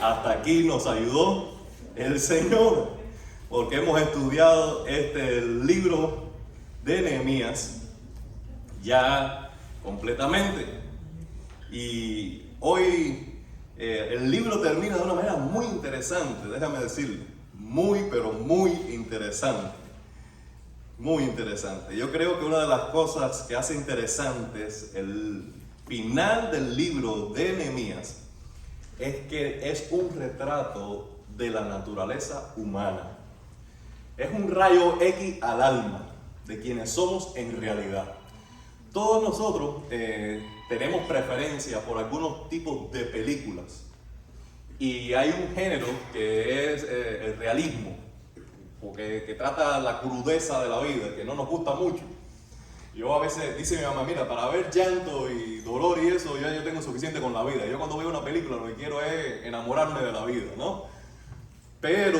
Hasta aquí nos ayudó el Señor, porque hemos estudiado este libro de Nehemías ya completamente. Y hoy el libro termina de una manera muy interesante, déjame decirle, pero muy interesante. Muy interesante. Yo creo que una de las cosas que hace interesantes el final del libro de Nehemías es que es un retrato de la naturaleza humana. Es un rayo X al alma de quienes somos en realidad. Todos nosotros tenemos preferencia por algunos tipos de películas. Y hay un género que es el realismo, que trata la crudeza de la vida, que no nos gusta mucho. Yo a veces, dice mi mamá, mira, para ver llanto y dolor y eso, ya yo tengo suficiente con la vida. Yo cuando veo una película lo que quiero es enamorarme de la vida, ¿no? Pero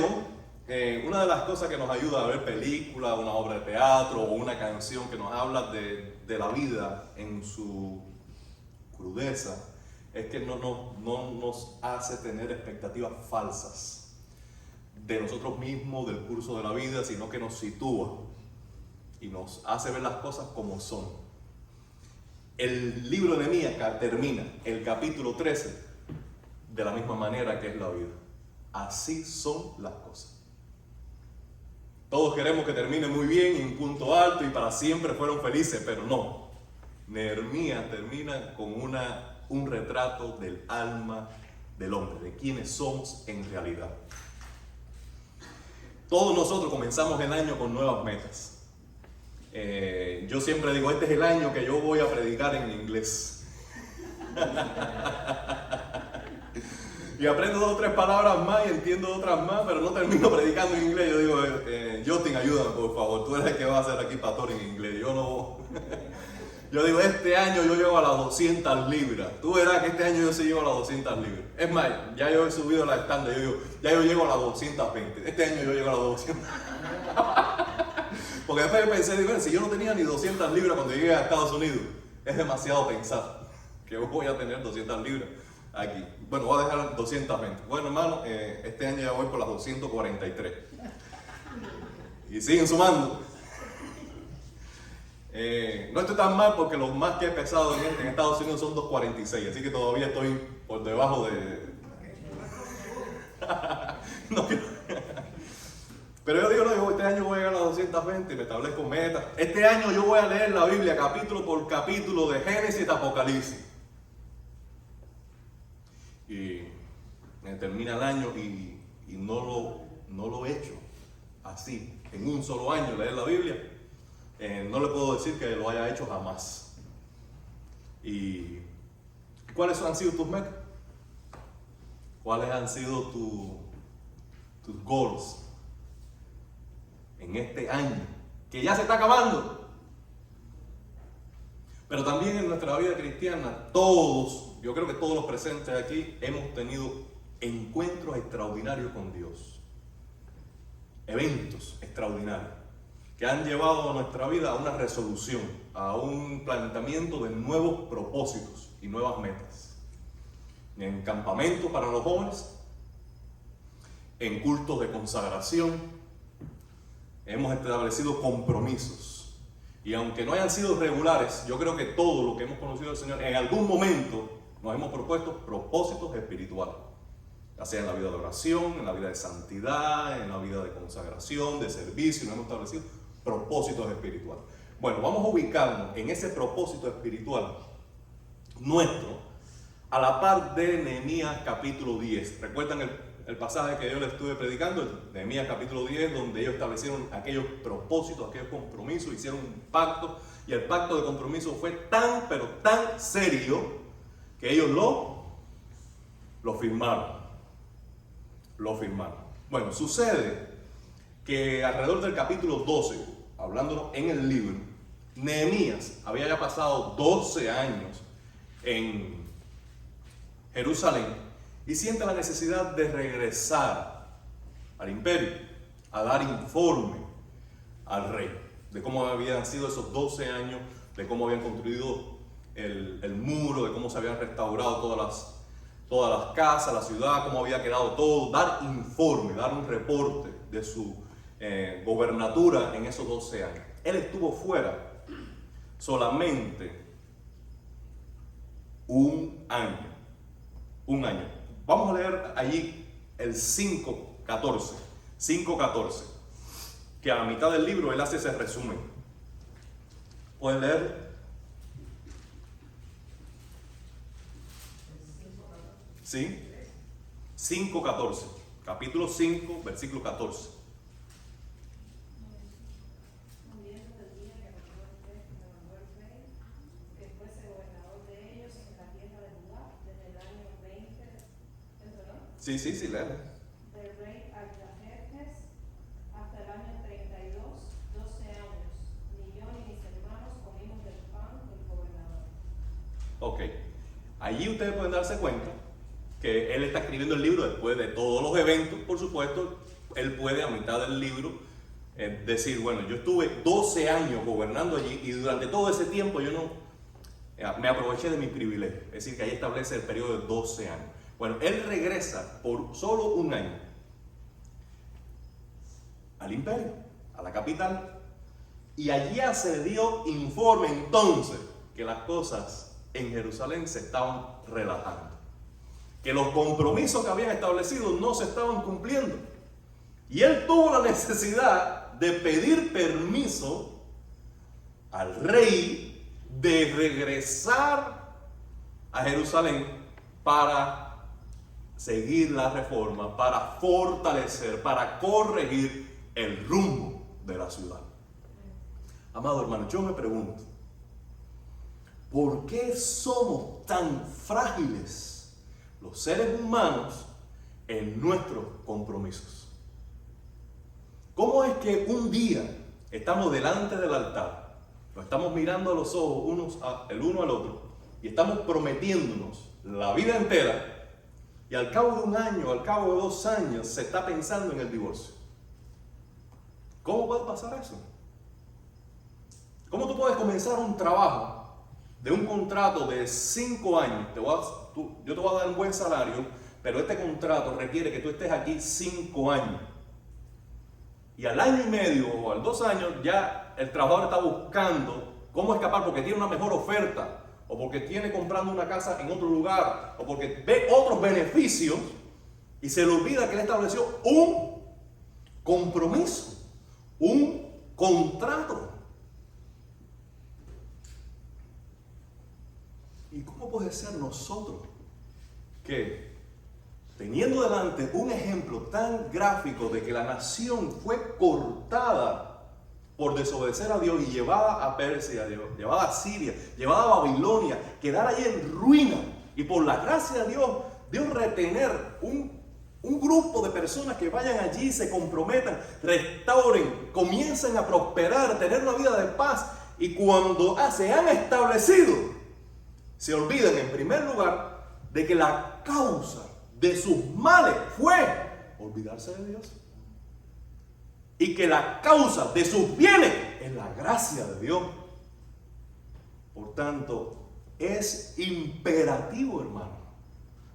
una de las cosas que nos ayuda a ver películas, una obra de teatro o una canción que nos habla de la vida en su crudeza, es que no nos hace tener expectativas falsas de nosotros mismos, del curso de la vida, sino que nos sitúa y nos hace ver las cosas como son. El libro de Nehemías termina el capítulo 13 de la misma manera que es la vida. Así son las cosas. Todos queremos que termine muy bien, en un punto alto y para siempre fueron felices, pero no. Nehemías termina con un retrato del alma del hombre, de quienes somos en realidad. Todos nosotros comenzamos el año con nuevas metas. Yo siempre digo, este es el año que yo voy a predicar en inglés. Y aprendo 2 o 3 palabras más y entiendo otras más, pero no termino predicando en inglés. Yo digo, Justin, ayúdame por favor, tú eres el que va a ser aquí pastor en inglés. Yo no. Yo digo, este año yo llego a las 200 libras. Tú verás que este año yo sí llego a las 200 libras. Es más, ya yo he subido la estándar, yo digo, ya yo llego a las 220. Este año yo llego a las 200. Porque después yo pensé, digo, si yo no tenía ni 200 libras cuando llegué a Estados Unidos, es demasiado pensar que voy a tener 200 libras aquí. Bueno, voy a dejar 220. Bueno, hermano, este año ya voy por las 243. Y siguen sumando. No estoy tan mal porque lo más que he pesado en Estados Unidos son 246, así que todavía estoy por debajo de... No, pero yo digo, no, este año voy a llegar a las 220 y me establezco metas. Este año yo voy a leer la Biblia capítulo por capítulo de Génesis a Apocalipsis. Y termina el año y no lo he hecho así, en un solo año leer la Biblia. No le puedo decir que lo haya hecho jamás. ¿Y cuáles han sido tus metas? ¿Cuáles han sido tus goals en este año que ya se está acabando? Pero también en nuestra vida cristiana, yo creo que todos los presentes aquí hemos tenido encuentros extraordinarios con Dios, eventos extraordinarios que han llevado a nuestra vida a una resolución, a un planteamiento de nuevos propósitos y nuevas metas. En campamentos para los jóvenes, en cultos de consagración, hemos establecido compromisos. Y aunque no hayan sido regulares, yo creo que todo lo que hemos conocido del Señor, en algún momento nos hemos propuesto propósitos espirituales. Ya sea en la vida de oración, en la vida de santidad, en la vida de consagración, de servicio, nos hemos establecido propósitos espirituales. Bueno, vamos a ubicarnos en ese propósito espiritual nuestro a la par de Nehemías capítulo 10. ¿Recuerdan el pasaje que yo les estuve predicando? Nehemías capítulo 10, donde ellos establecieron aquellos propósitos, aquellos compromisos, hicieron un pacto, y el pacto de compromiso fue tan, pero tan serio que ellos lo firmaron. Lo firmaron. Bueno, sucede que alrededor del capítulo 12, hablándonos en el libro, Nehemías había ya pasado 12 años en Jerusalén y siente la necesidad de regresar al imperio, a dar informe al rey de cómo habían sido esos 12 años, de cómo habían construido el muro, de cómo se habían restaurado todas todas las casas, la ciudad, cómo había quedado todo, dar informe, dar un reporte de su gobernatura en esos 12 años. Él estuvo fuera solamente un año. Un año. Vamos a leer allí el 5:14. 5:14. Que a la mitad del libro él hace ese resumen. ¿Pueden leer? ¿Sí? 5:14. Capítulo 5, versículo 14. Sí, lee. Del rey Artajerjes hasta el año 32, 12 años. Ni yo ni mis hermanos comimos del pan del gobernador. Ok. Allí ustedes pueden darse cuenta que él está escribiendo el libro después de todos los eventos, por supuesto. Él puede a mitad del libro decir, bueno, yo estuve 12 años gobernando allí y durante todo ese tiempo yo no me aproveché de mi privilegio. Es decir, que ahí establece el periodo de 12 años. Bueno, él regresa por solo un año al imperio, a la capital, y allí se dio informe entonces que las cosas en Jerusalén se estaban relajando, que los compromisos que habían establecido no se estaban cumpliendo. Y él tuvo la necesidad de pedir permiso al rey de regresar a Jerusalén para seguir la reforma, para fortalecer, para corregir el rumbo de la ciudad. Amado hermano, yo me pregunto, ¿por qué somos tan frágiles los seres humanos en nuestros compromisos? ¿Cómo es que un día estamos delante del altar, nos estamos mirando a los ojos el uno al otro y estamos prometiéndonos la vida entera, y al cabo de un año, al cabo de 2 años, se está pensando en el divorcio? ¿Cómo puede pasar eso? ¿Cómo tú puedes comenzar un trabajo de un contrato de 5 años? Yo te voy a dar un buen salario, pero este contrato requiere que tú estés aquí 5 años. Y al año y medio o al 2 años ya el trabajador está buscando cómo escapar porque tiene una mejor oferta, o porque tiene comprando una casa en otro lugar, o porque ve otros beneficios y se le olvida que él estableció un compromiso, un contrato. ¿Y cómo puede ser nosotros que, teniendo delante un ejemplo tan gráfico de que la nación fue cortada por desobedecer a Dios y llevada a Persia, llevada a Siria, llevada a Babilonia, quedar ahí en ruina, y por la gracia de Dios retener un grupo de personas que vayan allí, se comprometan, restauren, comiencen a prosperar, tener una vida de paz, y cuando se han establecido, se olvidan en primer lugar de que la causa de sus males fue olvidarse de Dios, y que la causa de sus bienes es la gracia de Dios. Por tanto, es imperativo, hermano,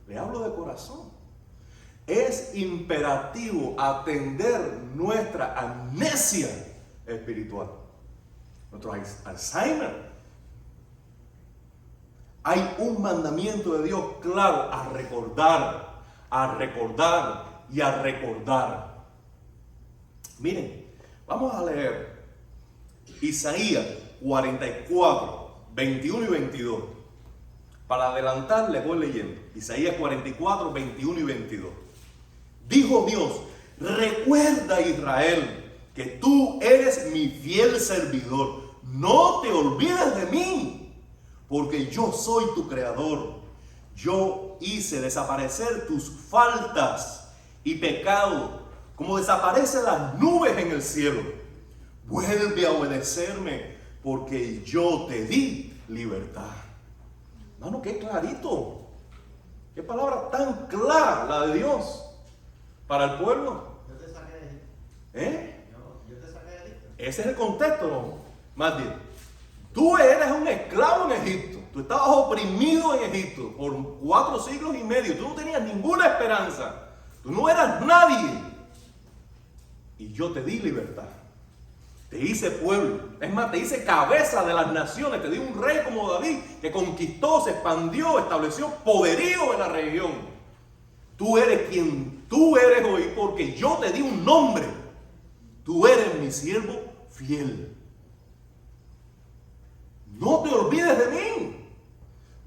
le hablo de corazón, es imperativo atender nuestra amnesia espiritual, nuestro Alzheimer. Hay un mandamiento de Dios claro: a recordar, a recordar y a recordar. Miren, vamos a leer Isaías 44, 21 y 22. Para adelantar, les voy leyendo. Isaías 44, 21 y 22. Dijo Dios: recuerda, Israel, que tú eres mi fiel servidor. No te olvides de mí, porque yo soy tu creador. Yo hice desaparecer tus faltas y pecados, como desaparecen las nubes en el cielo. Vuelve a obedecerme, porque yo te di libertad. Hermano, qué clarito. Qué palabra tan clara la de Dios para el pueblo. Yo te saqué de Egipto. Yo te saqué de Egipto. Ese es el contexto, ¿no? Más bien, tú eres un esclavo en Egipto. Tú estabas oprimido en Egipto por 4 siglos y medio. Tú no tenías ninguna esperanza. Tú no eras nadie. Y yo te di libertad. Te hice pueblo. Es más, te hice cabeza de las naciones. Te di un rey como David que conquistó, se expandió, estableció poderío en la región. Tú eres quien tú eres hoy porque yo te di un nombre. Tú eres mi siervo fiel. No te olvides de mí.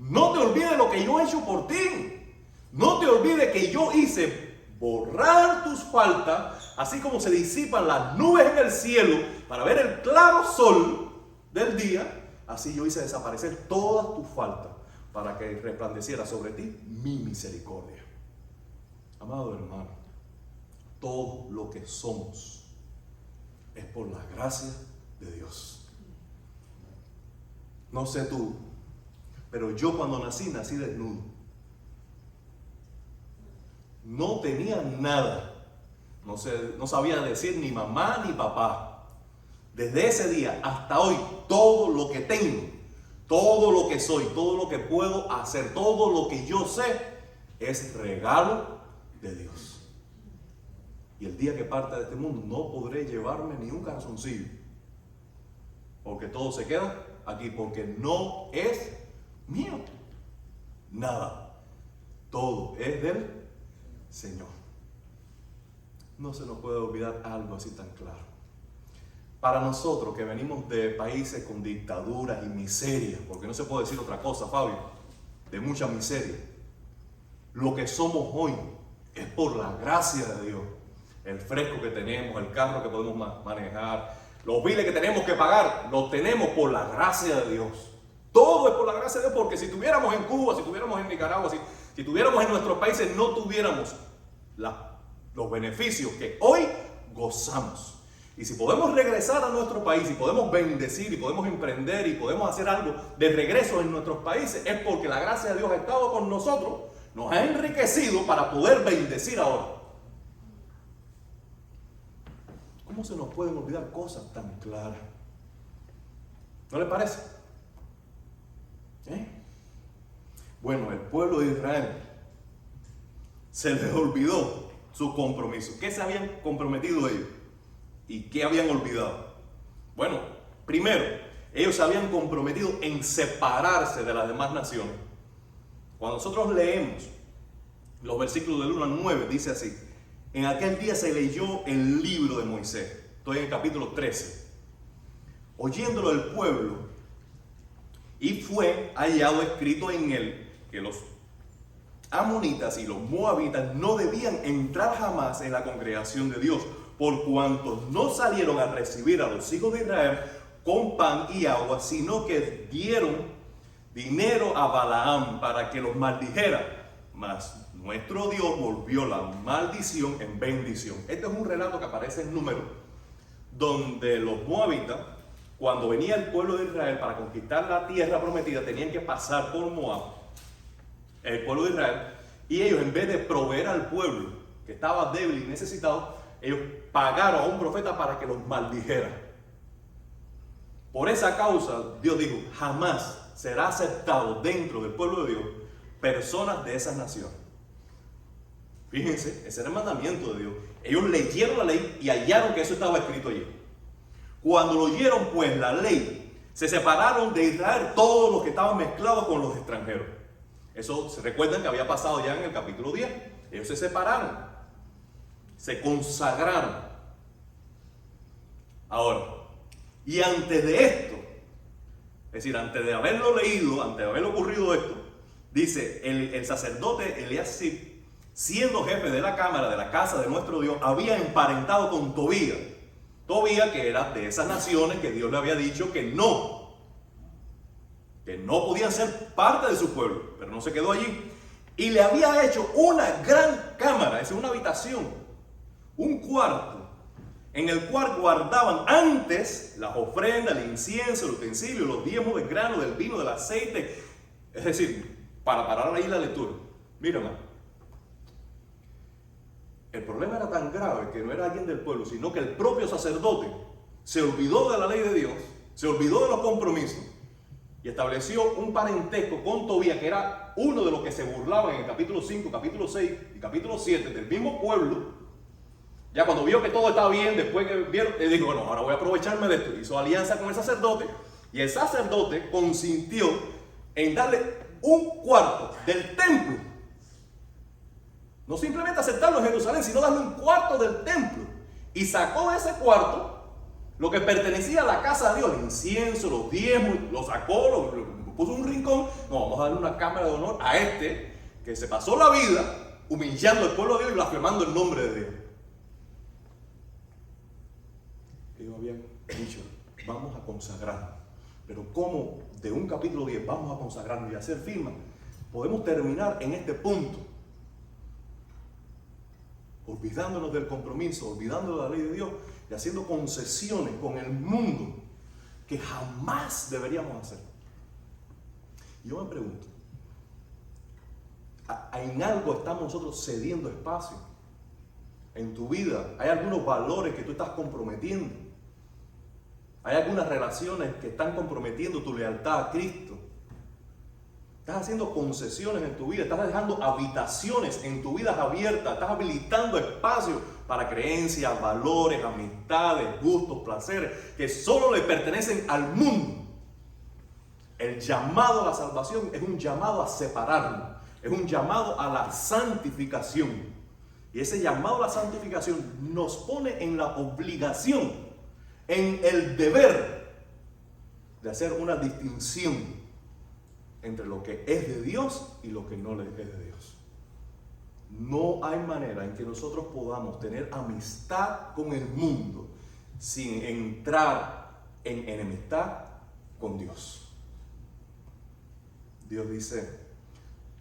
No te olvides de lo que yo he hecho por ti. No te olvides que yo hice borrar tus faltas, así como se disipan las nubes en el cielo para ver el claro sol del día. Así yo hice desaparecer todas tus faltas para que resplandeciera sobre ti mi misericordia. Amado hermano, todo lo que somos es por la gracia de Dios. No sé tú, pero yo cuando nací desnudo. No tenía nada. No sabía decir ni mamá ni papá. Desde ese día hasta hoy, todo lo que tengo, todo lo que soy, todo lo que puedo hacer, todo lo que yo sé, es regalo de Dios. Y el día que parte de este mundo no podré llevarme ni un calzoncillo, porque todo se queda aquí, porque no es mío. Nada. Todo es del Señor. No se nos puede olvidar algo así tan claro. Para nosotros que venimos de países con dictaduras y miseria, porque no se puede decir otra cosa, Fabio, de mucha miseria, lo que somos hoy es por la gracia de Dios. El fresco que tenemos, el carro que podemos manejar, los biles que tenemos que pagar, los tenemos por la gracia de Dios. Todo es por la gracia de Dios, porque si estuviéramos en Cuba, si estuviéramos en Nicaragua, si estuviéramos en nuestros países, no tuviéramos los beneficios que hoy gozamos. Y si podemos regresar a nuestro país, y podemos bendecir, y podemos emprender, y podemos hacer algo de regreso en nuestros países, es porque la gracia de Dios ha estado con nosotros, nos ha enriquecido para poder bendecir ahora. ¿Cómo se nos pueden olvidar cosas tan claras? ¿No le parece? Bueno, el pueblo de Israel se les olvidó su compromiso. ¿Qué se habían comprometido ellos? ¿Y qué habían olvidado? Bueno, primero, ellos se habían comprometido en separarse de las demás naciones. Cuando nosotros leemos los versículos del 1 al 9, dice así: en aquel día se leyó el libro de Moisés. Estoy en el capítulo 13. Oyéndolo el pueblo, y fue hallado escrito en él que los amonitas y los moabitas no debían entrar jamás en la congregación de Dios, por cuanto no salieron a recibir a los hijos de Israel con pan y agua, sino que dieron dinero a Balaam para que los maldijera. Mas nuestro Dios volvió la maldición en bendición. Este es un relato que aparece en Números, donde los moabitas, cuando venía el pueblo de Israel para conquistar la tierra prometida, tenían que pasar por Moab, el pueblo de Israel, y ellos, en vez de proveer al pueblo que estaba débil y necesitado, ellos pagaron a un profeta para que los maldijera. Por esa causa, Dios dijo: jamás será aceptado dentro del pueblo de Dios personas de esas naciones. Fíjense, ese era el mandamiento de Dios. Ellos leyeron la ley y hallaron que eso estaba escrito allí. Cuando lo oyeron pues la ley, se separaron de Israel todos los que estaban mezclados con los extranjeros. Eso se recuerdan que había pasado ya en el capítulo 10. Ellos se separaron, se consagraron. Ahora, y antes de esto, es decir, antes de haberlo leído, antes de haber ocurrido esto, dice, el sacerdote Eliasib, siendo jefe de la cámara de la casa de nuestro Dios, había emparentado con Tobías. Tobías, que era de esas naciones que Dios le había dicho que no podían ser parte de su pueblo, pero no se quedó allí. Y le había hecho una gran cámara, es decir, una habitación, un cuarto, en el cual guardaban antes las ofrendas, el incienso, el utensilio, los diezmos del grano, del vino, del aceite. Es decir, para parar ahí la lectura, mira, hermano, el problema era tan grave que no era alguien del pueblo, sino que el propio sacerdote se olvidó de la ley de Dios, se olvidó de los compromisos y estableció un parentesco con Tobías, que era uno de los que se burlaban en el capítulo 5, capítulo 6 y capítulo 7 del mismo pueblo. Ya cuando vio que todo estaba bien, después que vieron, él dijo, bueno, ahora voy a aprovecharme de esto. Hizo alianza con el sacerdote, y el sacerdote consintió en darle un cuarto del templo. No simplemente aceptarlo en Jerusalén, sino darle un cuarto del templo. Y sacó de ese cuarto lo que pertenecía a la casa de Dios, el incienso, los diezmos, lo sacó, lo puso en un rincón. No, vamos a darle una cámara de honor a este que se pasó la vida humillando al pueblo de Dios y blasfemando el nombre de Dios. Ellos habían dicho, vamos a consagrarnos. Pero ¿cómo de un capítulo 10 vamos a consagrarnos y hacer firma? Podemos terminar en este punto, olvidándonos del compromiso, olvidándonos de la ley de Dios y haciendo concesiones con el mundo que jamás deberíamos hacer. Y yo me pregunto, ¿en algo estamos nosotros cediendo espacio? En tu vida hay algunos valores que tú estás comprometiendo. Hay algunas relaciones que están comprometiendo tu lealtad a Cristo. Estás haciendo concesiones en tu vida, estás dejando habitaciones en tu vida abiertas, estás habilitando espacio para creencias, valores, amistades, gustos, placeres que solo le pertenecen al mundo. El llamado a la salvación es un llamado a separarnos, es un llamado a la santificación. Y ese llamado a la santificación nos pone en la obligación, en el deber de hacer una distinción entre lo que es de Dios y lo que no le es de Dios. No hay manera en que nosotros podamos tener amistad con el mundo sin entrar en enemistad con Dios. Dios dice,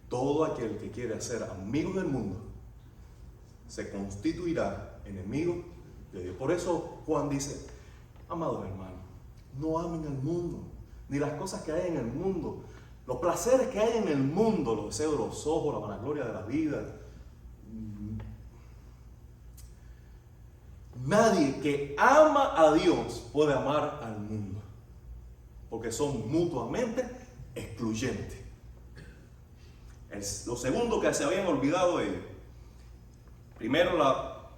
todo aquel que quiere ser amigo del mundo se constituirá enemigo de Dios. Por eso Juan dice, amados hermanos, no amen al mundo, ni las cosas que hay en el mundo, los placeres que hay en el mundo, los deseos de los ojos, la vanagloria de la vida. Nadie que ama a Dios puede amar al mundo, porque son mutuamente excluyentes. Lo segundo que se habían olvidado ellos, primero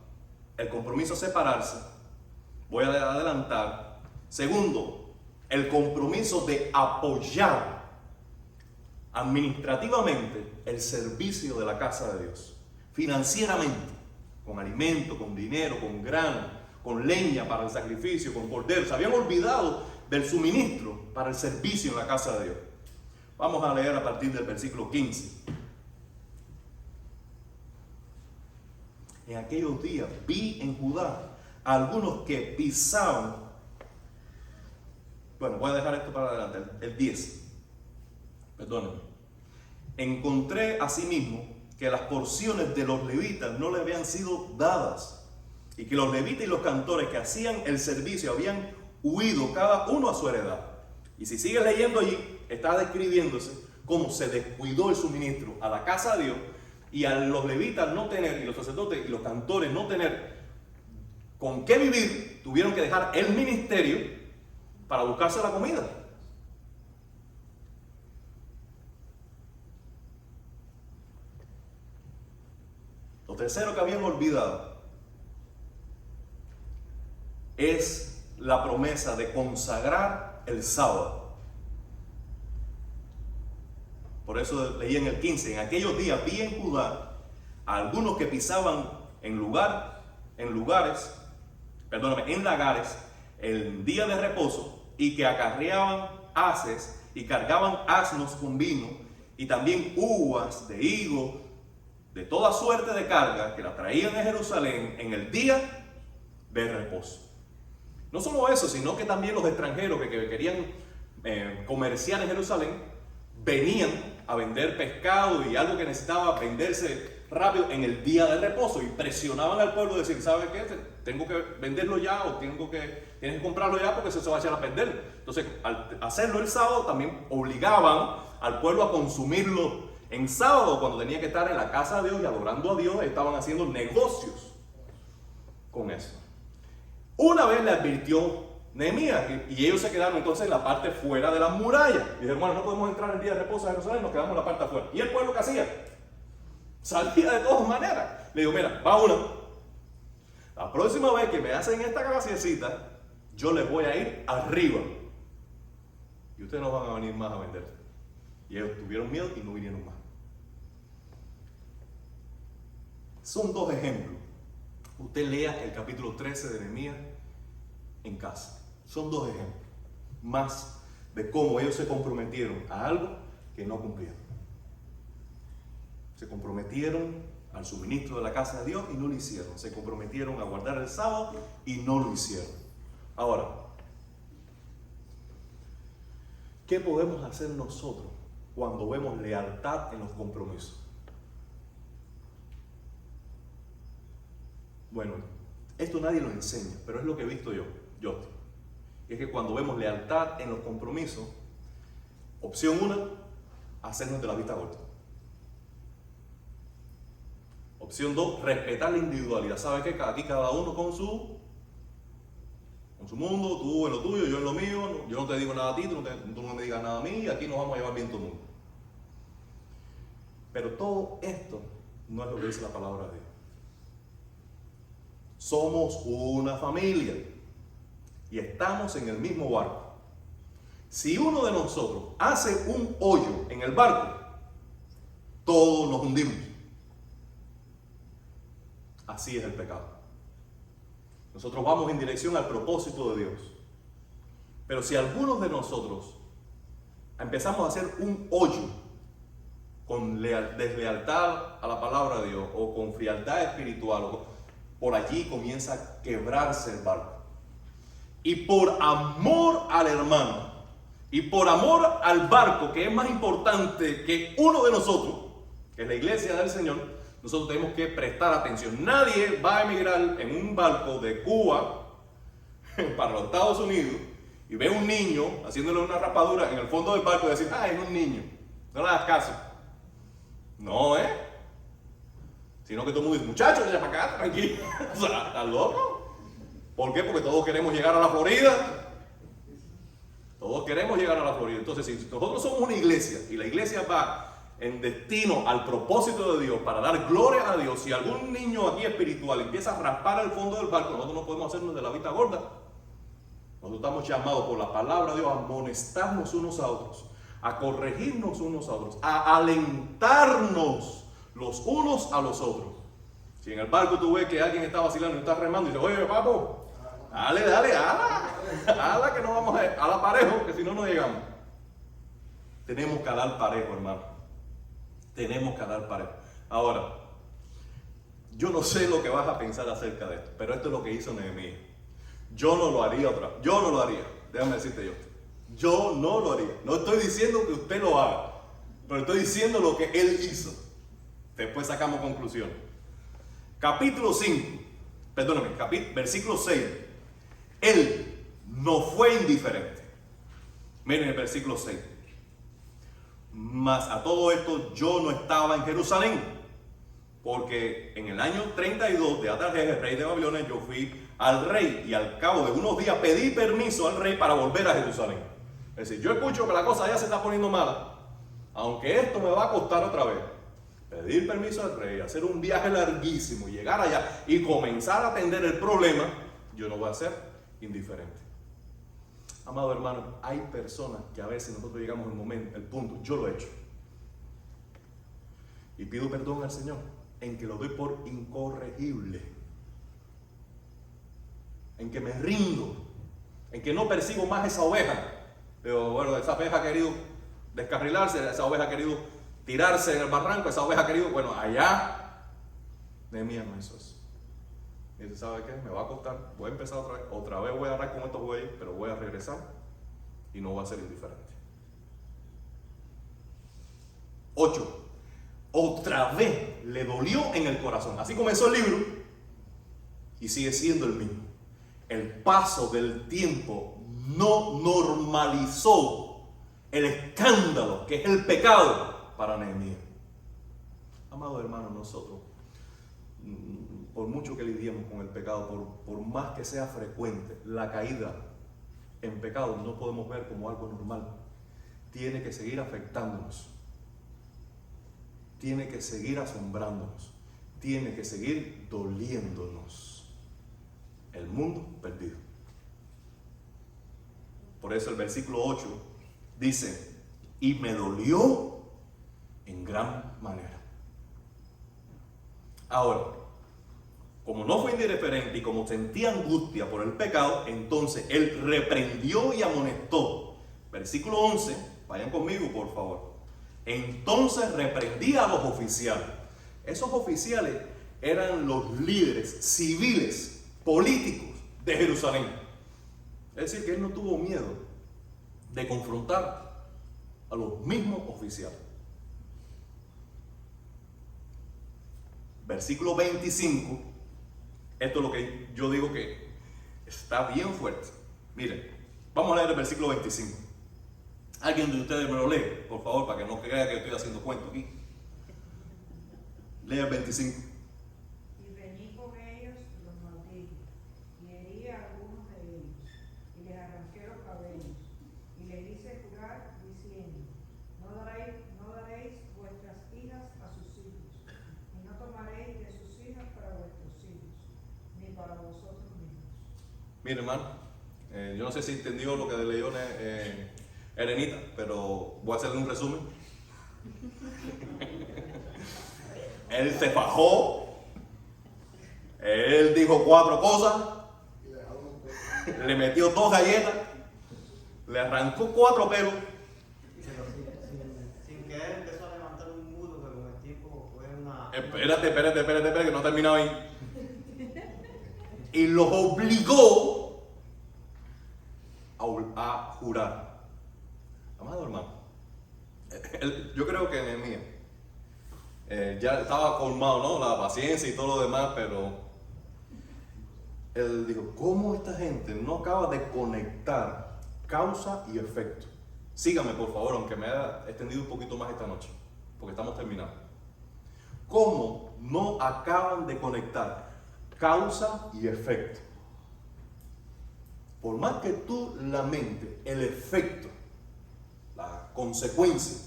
el compromiso a separarse, voy a adelantar. Segundo, el compromiso de apoyar administrativamente el servicio de la casa de Dios, financieramente, con alimento, con dinero, con grano, con leña para el sacrificio, con corderos. Se habían olvidado del suministro para el servicio en la casa de Dios. Vamos a leer a partir del versículo 15. En aquellos días vi en Judá a algunos que pisaban. Bueno, voy a dejar esto para adelante, el 10. Perdónenme. Encontré asimismo que las porciones de los levitas no le habían sido dadas y que los levitas y los cantores que hacían el servicio habían huido cada uno a su heredad. Y si sigues leyendo allí, está describiéndose cómo se descuidó el suministro a la casa de Dios y a los levitas no tener, y los sacerdotes y los cantores no tener con qué vivir, tuvieron que dejar el ministerio para buscarse la comida. Lo tercero que habían olvidado es la promesa de consagrar el sábado. Por eso leí en el 15, en aquellos días vi en Judá a algunos que pisaban en lagares, el día de reposo, y que acarreaban haces y cargaban asnos con vino y también uvas de higo, de toda suerte de carga que la traían de Jerusalén en el día de reposo. No solo eso, sino que también los extranjeros que querían comerciar en Jerusalén venían a vender pescado y algo que necesitaba venderse rápido en el día de reposo y presionaban al pueblo de decir, ¿sabe qué? Tengo que venderlo ya o tienes que comprarlo ya porque eso se va a echar a perder. Entonces, al hacerlo el sábado también obligaban al pueblo a consumirlo en sábado, cuando tenía que estar en la casa de Dios y adorando a Dios. Estaban haciendo negocios con eso. Una vez le advirtió Nehemías, y ellos se quedaron entonces en la parte fuera de la muralla. Y dijeron, hermano, no podemos entrar el día de reposo a Jerusalén, nos quedamos en la parte afuera. ¿Y el pueblo qué hacía? Salía de todas maneras. Le digo, mira, va una. La próxima vez que me hacen esta graciecita, yo les voy a ir arriba. Y ustedes no van a venir más a vender. Y ellos tuvieron miedo y no vinieron más. Son dos ejemplos. Usted lea el capítulo 13 de Nehemías en casa. Son dos ejemplos más de cómo ellos se comprometieron a algo que no cumplieron. Se comprometieron al suministro de la casa de Dios y no lo hicieron. Se comprometieron a guardar el sábado y no lo hicieron. Ahora, ¿qué podemos hacer nosotros cuando vemos lealtad en los compromisos? Bueno, esto nadie lo enseña, pero es lo que he visto yo. Y es que cuando vemos lealtad en los compromisos, opción 1, hacernos de la vista corta. Opción 2, respetar la individualidad. ¿Sabe qué? Aquí cada uno con su mundo, tú en lo tuyo, yo en lo mío. Yo no te digo nada a ti, tú no me digas nada a mí, y aquí nos vamos a llevar bien todo el mundo. Pero todo esto no es lo que dice la palabra de Dios. Somos una familia y estamos en el mismo barco. Si uno de nosotros hace un hoyo en el barco, todos nos hundimos. Así es el pecado. Nosotros vamos en dirección al propósito de Dios. Pero si algunos de nosotros empezamos a hacer un hoyo con deslealtad a la palabra de Dios o con frialdad espiritual, por allí comienza a quebrarse el barco. Y por amor al hermano y por amor al barco, que es más importante que uno de nosotros, que es la iglesia del Señor, nosotros tenemos que prestar atención. Nadie va a emigrar en un barco de Cuba para los Estados Unidos y ve un niño haciéndole una rapadura en el fondo del barco y decir, es un niño, no le hagas caso. No, sino que todo el mundo dice, muchachos, ya para acá, tranquilo. O sea, ¿estás loco? ¿Por qué? Porque todos queremos llegar a la Florida. Todos queremos llegar a la Florida. Entonces, si nosotros somos una iglesia y la iglesia va en destino al propósito de Dios para dar gloria a Dios, si algún niño aquí espiritual empieza a raspar el fondo del barco, nosotros no podemos hacernos de la vista gorda. Nosotros estamos llamados por la palabra de Dios a amonestarnos unos a otros, a corregirnos unos a otros, a alentarnos los unos a los otros. Si en el barco tú ves que alguien está vacilando y está remando y dice, oye papo, dale, ala que no vamos a la parejo, que si no, no llegamos. Tenemos que dar parejo, hermano. Tenemos que dar parejo. Ahora, yo no sé lo que vas a pensar acerca de esto, pero esto es lo que hizo Nehemías. Yo no lo haría otra vez. Yo no lo haría. Déjame decirte yo no lo haría. No estoy diciendo que usted lo haga, pero estoy diciendo lo que él hizo. Después sacamos conclusión. Capítulo 5, versículo 6. Él no fue indiferente. Miren el versículo 6. Mas a todo esto yo no estaba en Jerusalén, porque en el año 32 de Atarjejes, rey de Babilonia, yo fui al rey y al cabo de unos días pedí permiso al rey para volver a Jerusalén. Es decir, yo escucho que la cosa ya se está poniendo mala, aunque esto me va a costar otra vez. Pedir permiso al rey, hacer un viaje larguísimo, llegar allá y comenzar a atender el problema, yo no voy a ser indiferente. Amado hermano, hay personas que a veces nosotros llegamos el punto, yo lo he hecho, y pido perdón al Señor en que lo doy por incorregible, en que me rindo, en que no persigo más esa oveja. Pero bueno, esa oveja ha querido descarrilarse, esa oveja ha querido tirarse en el barranco, esa oveja ha querido, bueno, allá. Nehemías no hizo eso. Y dice, ¿sabe qué? Me va a costar, voy a empezar otra vez voy a agarrar con estos bueyes, pero voy a regresar y no voy a ser indiferente. 8. Otra vez le dolió en el corazón. Así comenzó el libro y sigue siendo el mismo. El paso del tiempo no normalizó el escándalo que es el pecado para Nehemías. Amado hermano, nosotros, por mucho que lidiemos con el pecado, por más que sea frecuente, la caída en pecado no podemos ver como algo normal. Tiene que seguir afectándonos. Tiene que seguir asombrándonos. Tiene que seguir doliéndonos. El mundo perdido. Por eso el versículo 8 dice, y me dolió en gran manera. Ahora, como no fue indiferente y como sentía angustia por el pecado, entonces él reprendió y amonestó. Versículo 11, vayan conmigo por favor. Entonces reprendía a los oficiales. Esos oficiales eran los líderes civiles, políticos de Jerusalén. Es decir, que él no tuvo miedo de confrontar a los mismos oficiales. Versículo 25, esto es lo que yo digo que está bien fuerte. Miren, vamos a leer el versículo 25. ¿Alguien de ustedes me lo lee? Por favor, para que no crea que estoy haciendo cuento aquí. Lea el 25. Y vení con ellos los maldijo, y herí a algunos de ellos, y les arranqué los cabellos, y les hice jurar diciendo, no daréis vuestras hijas a sus hijos, y no tomaréis de sus hijas para vuestros hijos, ni para vosotros mismos. Mire, hermano, yo no sé si entendió lo que leyó Erenita, pero voy a hacerle un resumen. Él se fajó, él dijo 4 cosas, le metió 2 galletas, le arrancó 4 pelos. Sin querer empezó a levantar un muro que con el tiempo fue una... Espérate, que no ha terminado ahí. Y los obligó a jurar. Amado hermano, yo creo que Nehemías ya estaba colmado, ¿no? La paciencia y todo lo demás, pero él dijo, ¿cómo esta gente no acaba de conectar causa y efecto? Sígame por favor, aunque me haya extendido un poquito más esta noche, porque estamos terminando. ¿Cómo no acaban de conectar causa y efecto? Por más que tú lamentes el efecto, la consecuencia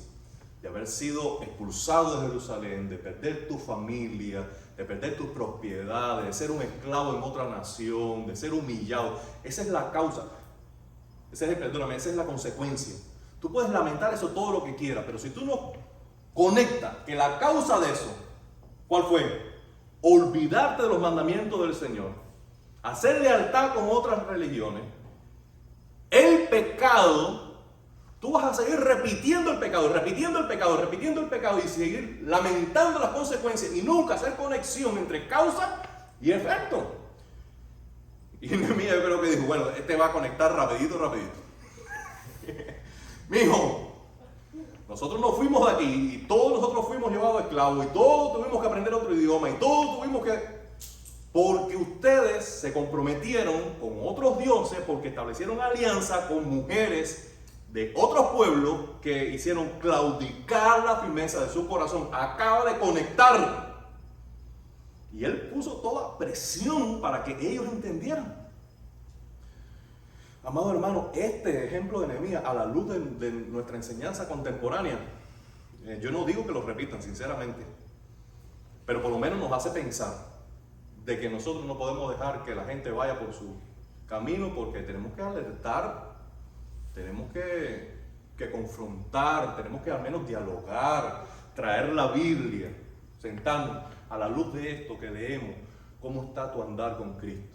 de haber sido expulsado de Jerusalén, de perder tu familia, de perder tus propiedades, de ser un esclavo en otra nación, de ser humillado, esa es la causa, esa es la consecuencia. Tú puedes lamentar eso todo lo que quieras, pero si tú no conectas que la causa de eso, ¿cuál fue? Olvidarte de los mandamientos del Señor, hacer lealtad con otras religiones, el pecado. Tú vas a seguir repitiendo el pecado y seguir lamentando las consecuencias y nunca hacer conexión entre causa y efecto. Y Nehemías yo creo que dijo, bueno, este va a conectar rapidito. Mijo, nosotros nos fuimos de aquí y todos nosotros fuimos llevados esclavos y todos tuvimos que aprender otro idioma y todos tuvimos que... Porque ustedes se comprometieron con otros dioses, porque establecieron alianza con mujeres de otros pueblos que hicieron claudicar la firmeza de su corazón. Acaba de conectar. Y él puso toda presión para que ellos entendieran. Amado hermano, este ejemplo de Nehemías, a la luz de nuestra enseñanza contemporánea, yo no digo que lo repitan, sinceramente, pero por lo menos nos hace pensar de que nosotros no podemos dejar que la gente vaya por su camino, porque tenemos que alertar. Tenemos que confrontar, tenemos que al menos dialogar, traer la Biblia, sentarnos a la luz de esto que leemos, cómo está tu andar con Cristo.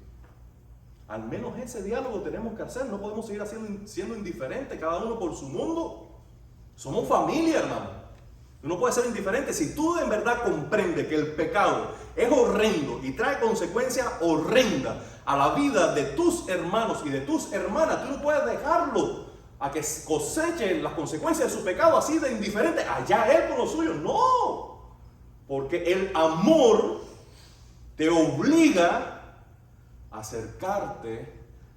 Al menos ese diálogo tenemos que hacer, no podemos seguir siendo indiferentes, cada uno por su mundo. Somos familia, hermano. Tú no puedes ser indiferente. Si tú en verdad comprendes que el pecado es horrendo y trae consecuencias horrendas a la vida de tus hermanos y de tus hermanas, tú no puedes dejarlo a que cosechen las consecuencias de su pecado así de indiferente. Allá él con lo suyo. No. Porque el amor te obliga a acercarte,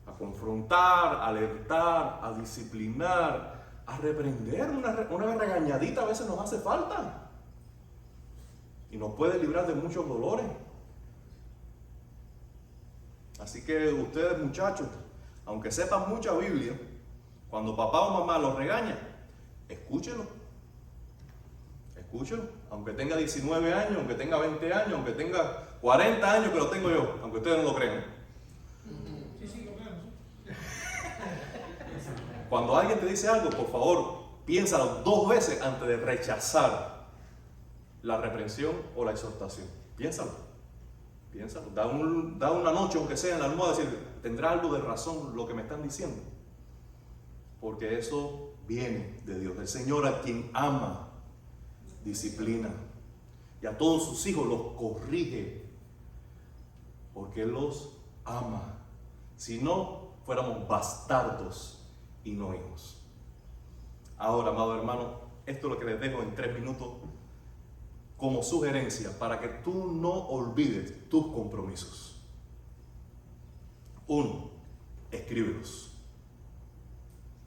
a confrontar, a alertar, a disciplinar, a reprender. Una regañadita a veces nos hace falta. Y nos puede librar de muchos dolores. Así que ustedes, muchachos, aunque sepan mucha Biblia, cuando papá o mamá los regaña, escúchenlo. Escúchenlo. Aunque tenga 19 años, aunque tenga 20 años, aunque tenga 40 años que lo tengo yo, aunque ustedes no lo crean. Sí, lo creemos. Cuando alguien te dice algo, por favor, piénsalo 2 veces antes de rechazar la reprensión o la exhortación. Piénsalo. Piénsalo. Da una noche, aunque sea en la almohada, decir, ¿tendrá algo de razón lo que me están diciendo? Porque eso viene de Dios. El Señor, a quien ama, disciplina. Y a todos sus hijos los corrige. Porque Él los ama. Si no, fuéramos bastardos y no hijos. Ahora, amado hermano, esto es lo que les dejo en 3 minutos como sugerencia para que tú no olvides tus compromisos. 1. Escríbelos.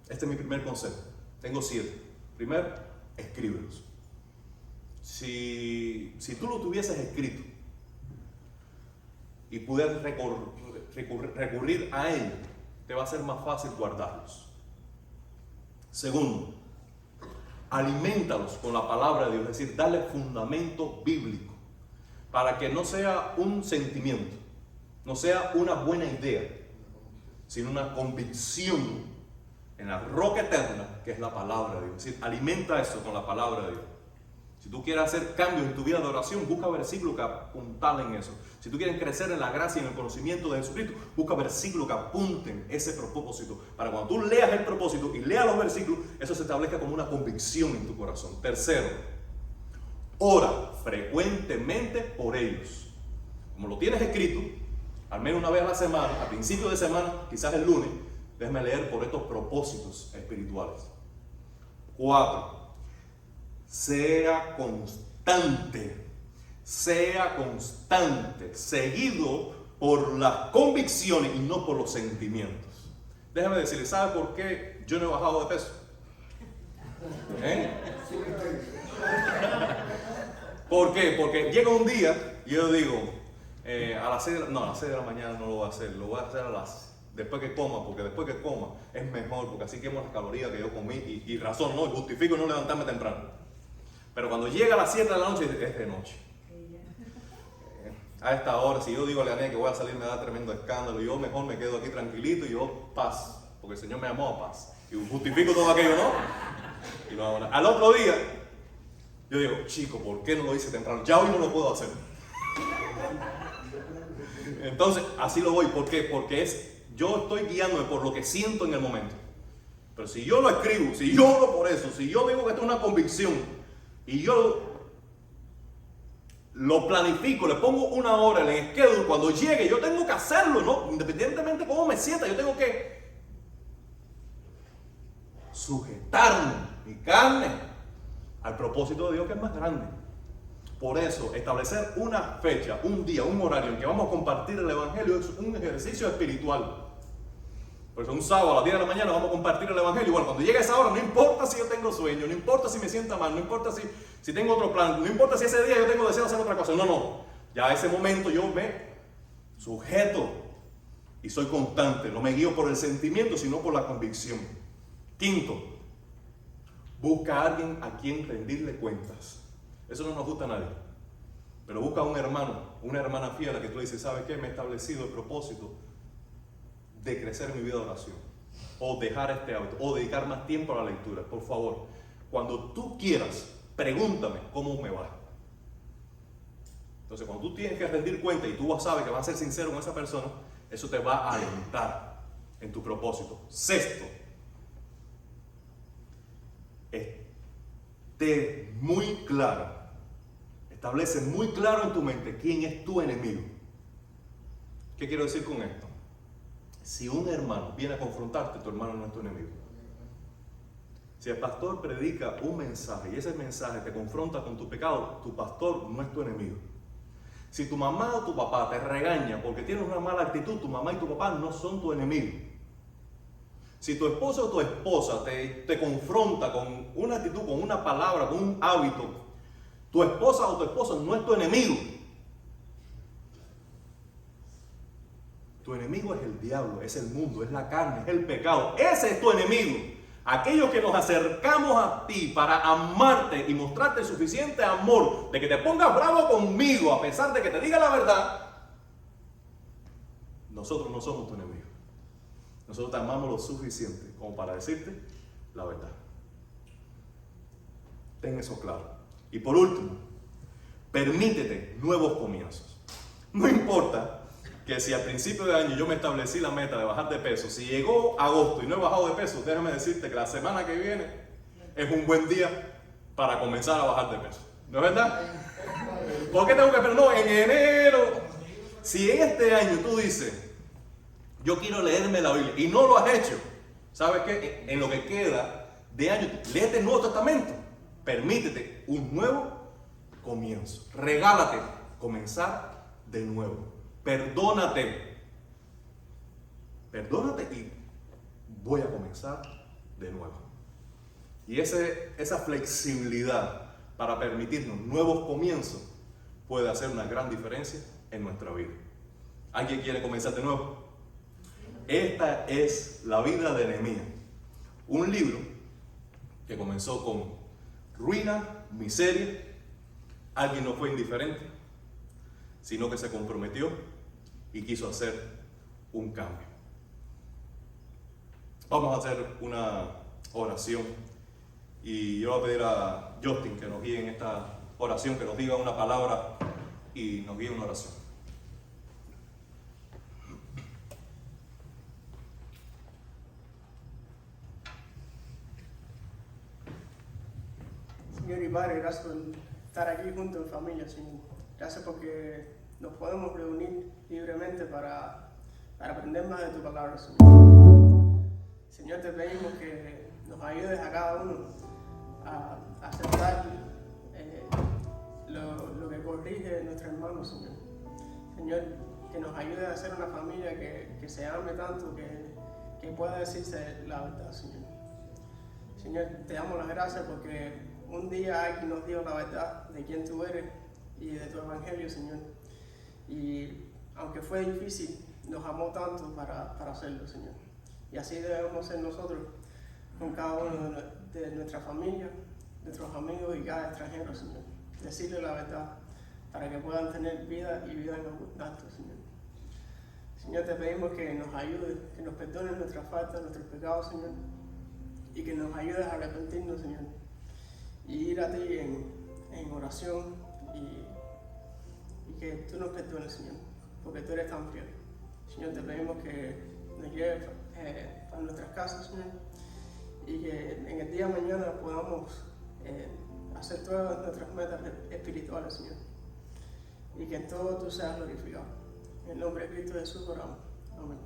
Este es mi primer consejo. Tengo 7. Primero, escríbelos. Si tú lo tuvieses escrito y pudieras recurrir a él, te va a ser más fácil guardarlos. Segundo, aliméntalos con la palabra de Dios, es decir, dale fundamento bíblico para que no sea un sentimiento, no sea una buena idea, sino una convicción en la roca eterna que es la palabra de Dios. Es decir, alimenta eso con la palabra de Dios. Si tú quieres hacer cambios en tu vida de oración, busca versículos que apunten en eso. Si tú quieres crecer en la gracia y en el conocimiento de Jesucristo, busca versículos que apunten ese propósito. Para cuando tú leas el propósito y leas los versículos, eso se establezca como una convicción en tu corazón. Tercero, ora frecuentemente por ellos. Como lo tienes escrito, al menos una vez a la semana, a principio de semana, quizás el lunes, déjame leer por estos propósitos espirituales. 4. Sea constante, seguido por las convicciones y no por los sentimientos. Déjame decirle, ¿sabe por qué yo no he bajado de peso? ¿Por qué? Porque llega un día y yo digo, a las 6 de la mañana no lo voy a hacer, lo voy a hacer después que coma, porque después que coma es mejor, porque así quemo las calorías que yo comí y razón, no, justifico no levantarme temprano. Pero cuando llega a las 7 de la noche, es de noche. A esta hora, si yo digo a Leanía que voy a salir, me da tremendo escándalo. Yo mejor me quedo aquí tranquilito y yo paz, porque el Señor me llamó a paz. Y justifico todo aquello, ¿no? Y no, al otro día, yo digo, chico, ¿por qué no lo hice temprano? Ya hoy no lo puedo hacer. Entonces, así lo voy. ¿Por qué? Porque yo estoy guiándome por lo que siento en el momento. Pero si yo lo escribo, si yo oro por eso, si yo digo que esto es una convicción, y yo lo planifico, le pongo una hora en el schedule, cuando llegue yo tengo que hacerlo, ¿no? Independientemente de cómo me sienta, yo tengo que sujetarme, mi carne, al propósito de Dios que es más grande. Por eso, establecer una fecha, un día, un horario en que vamos a compartir el Evangelio es un ejercicio espiritual. Por eso un sábado a las 10 de la mañana vamos a compartir el Evangelio. Bueno, cuando llegue esa hora, no importa si yo tengo sueño, no importa si me sienta mal, no importa si tengo otro plan, no importa si ese día yo tengo deseo de hacer otra cosa. No. Ya a ese momento yo me sujeto y soy constante. No me guío por el sentimiento, sino por la convicción. Quinto, busca a alguien a quien rendirle cuentas. Eso no nos gusta a nadie. Pero busca a un hermano, una hermana fiel a que tú le dices, ¿sabes qué? Me he establecido el propósito de crecer en mi vida de oración, o dejar este hábito, o dedicar más tiempo a la lectura. Por favor, cuando tú quieras, pregúntame cómo me va. Entonces, cuando tú tienes que rendir cuenta y tú sabes que vas a ser sincero con esa persona, eso te va a alentar en tu propósito. Sexto, esté muy claro, establece muy claro en tu mente quién es tu enemigo. ¿Qué quiero decir con esto? Si un hermano viene a confrontarte, tu hermano no es tu enemigo. Si el pastor predica un mensaje y ese mensaje te confronta con tu pecado, tu pastor no es tu enemigo. Si tu mamá o tu papá te regaña porque tienes una mala actitud, tu mamá y tu papá no son tu enemigo. Si tu esposo o tu esposa te confronta con una actitud, con una palabra, con un hábito, tu esposa o tu esposo no es tu enemigo. Tu enemigo es el diablo, es el mundo, es la carne, es el pecado. Ese es tu enemigo. Aquellos que nos acercamos a ti para amarte y mostrarte suficiente amor, de que te pongas bravo conmigo a pesar de que te diga la verdad, nosotros no somos tu enemigo. Nosotros te amamos lo suficiente como para decirte la verdad. Ten eso claro. Y por último, permítete nuevos comienzos. No importa que si al principio de año yo me establecí la meta de bajar de peso, si llegó agosto y no he bajado de peso, déjame decirte que la semana que viene es un buen día para comenzar a bajar de peso. ¿No es verdad? ¿Por qué tengo que esperar? No, en enero. Si en este año tú dices, yo quiero leerme la Biblia y no lo has hecho, ¿sabes qué? En lo que queda de año, léete el Nuevo Testamento. Permítete un nuevo comienzo. Regálate comenzar de nuevo. Perdónate. Perdónate y voy a comenzar de nuevo. Y esa flexibilidad para permitirnos nuevos comienzos puede hacer una gran diferencia en nuestra vida. ¿Alguien quiere comenzar de nuevo? Esta es la vida de Nehemías. Un libro que comenzó con ruina, miseria. Alguien no fue indiferente, sino que se comprometió y quiso hacer un cambio. Vamos a hacer una oración y yo voy a pedir a Justin que nos guíe en esta oración, que nos diga una palabra y nos guíe una oración. Señor y Padre, gracias por estar aquí juntos en familia, Señor. Gracias porque nos podemos reunir libremente para aprender más de tu palabra, Señor. Señor, te pedimos que nos ayudes a cada uno a aceptar lo que corrige nuestro hermano, Señor. Señor, que nos ayude a ser una familia que se ame tanto, que pueda decirse la verdad, Señor. Señor, te damos las gracias porque un día alguien nos dio la verdad de quién tú eres y de tu evangelio, Señor. Y aunque fue difícil, nos amó tanto para hacerlo, Señor. Y así debemos ser nosotros con cada uno de nuestra familia, nuestros amigos y cada extranjero, Señor. Decirle la verdad para que puedan tener vida y vida en abundancia, Señor. Señor, te pedimos que nos ayudes, que nos perdones nuestras faltas, nuestros pecados, Señor. Y que nos ayudes a arrepentirnos, Señor. Y ir a ti en oración y que tú nos perdones, Señor, porque tú eres tan fiel. Señor, te pedimos que nos lleves a nuestras casas, Señor, y que en el día de mañana podamos hacer todas nuestras metas espirituales, Señor, y que en todo tú seas glorificado. En el nombre de Cristo Jesús oramos. Amén.